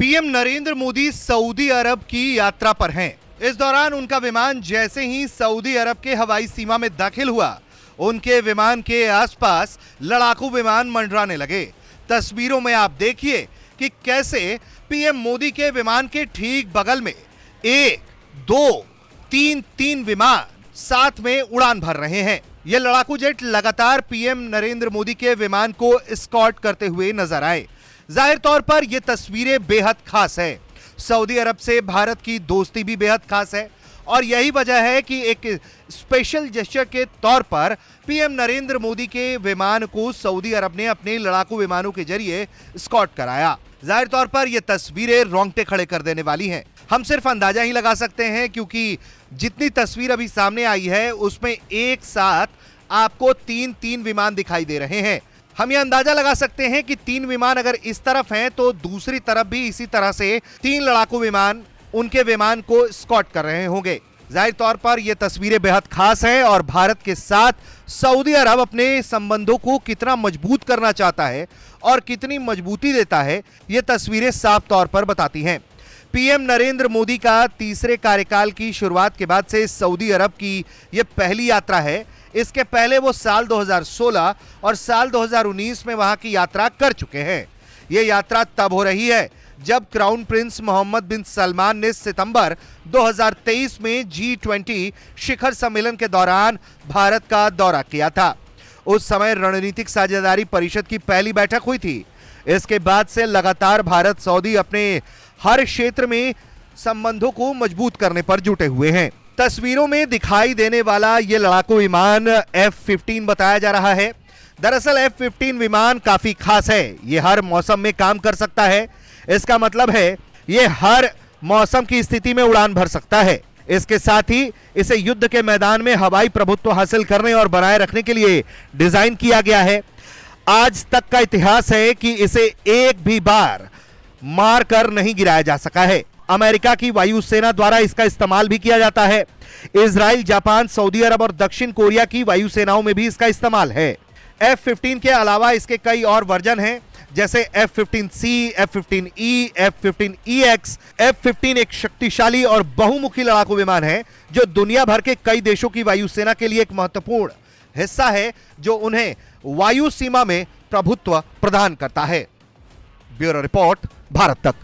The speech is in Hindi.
पीएम नरेंद्र मोदी सऊदी अरब की यात्रा पर हैं। इस दौरान उनका विमान जैसे ही सऊदी अरब के हवाई सीमा में दाखिल हुआ, उनके विमान के आसपास लड़ाकू विमान मंडराने लगे। तस्वीरों में आप देखिए कि कैसे पीएम मोदी के विमान के ठीक बगल में 1, 2, 3 विमान साथ में उड़ान भर रहे हैं। ये लड़ाकू जेट लगातार पीएम नरेंद्र मोदी के विमान को एस्कॉर्ट करते हुए नजर आए। जाहिर तौर पर यह तस्वीरें बेहद खास है। सऊदी अरब से भारत की दोस्ती भी बेहद खास है और यही वजह है कि एक स्पेशल जेस्चर के तौर पर पीएम नरेंद्र मोदी के विमान को सऊदी अरब ने अपने लड़ाकू विमानों के जरिए एस्कॉर्ट कराया। जाहिर तौर पर यह तस्वीरें रोंगटे खड़े कर देने वाली हैं। हम सिर्फ अंदाजा ही लगा सकते हैं क्योंकि जितनी तस्वीर अभी सामने आई है उसमें एक साथ आपको 3 विमान दिखाई दे रहे हैं। हम यह अंदाजा लगा सकते हैं कि 3 विमान अगर इस तरफ हैं तो दूसरी तरफ भी इसी तरह से 3 लड़ाकू विमान उनके विमान को एस्कॉर्ट कर रहे होंगे। जाहिर तौर पर यह तस्वीरें बेहद खास हैं और भारत के साथ सऊदी अरब अपने संबंधों को कितना मजबूत करना चाहता है और कितनी मजबूती देता है, यह तस्वीरें साफ तौर पर बताती हैं। पीएम नरेंद्र मोदी का तीसरे कार्यकाल की शुरुआत के बाद से सऊदी अरब की यह पहली यात्रा है। इसके पहले वो साल 2016 और साल 2019 में वहां की यात्रा कर चुके हैं। यह यात्रा तब हो रही है जब क्राउन प्रिंस मोहम्मद बिन सलमान ने सितंबर 2023 में G20 शिखर सम्मेलन के दौरान भारत का दौरा किया था। उस समय रणनीतिक साझेदारी परिषद की पहली बैठक हुई थी। इसके बाद से लगातार भारत सऊदी अपने हर क्षेत्र में संबंधों को मजबूत करने पर जुटे हुए हैं। तस्वीरों में दिखाई देने वाला यह लड़ाकू विमान F-15 बताया जा रहा है। दरअसल F-15 विमान काफी खास है। यह हर मौसम में काम कर सकता है। इसका मतलब है यह हर मौसम की स्थिति में उड़ान भर सकता है। इसके साथ ही इसे युद्ध के मैदान में हवाई प्रभुत्व हासिल करने और बनाए रखने के लिए डिजाइन किया गया है। आज तक का इतिहास है कि इसे एक भी बार मार कर नहीं गिराया जा सका है। अमेरिका की वायुसेना द्वारा इसका इस्तेमाल भी किया जाता है। इजराइल, जापान, सऊदी अरब और दक्षिण कोरिया की वायुसेनाओं में भी इसका इस्तेमाल है। F-15 के अलावा इसके कई और वर्जन हैं, जैसे F-15C, F-15E, F-15EX। F-15 एक शक्तिशाली और बहुमुखी लड़ाकू विमान है जो दुनिया भर के कई देशों की वायुसेना के लिए एक महत्वपूर्ण हिस्सा है, जो उन्हें वायु सीमा में प्रभुत्व प्रदान करता है। ब्यूरो रिपोर्ट, भारत तक।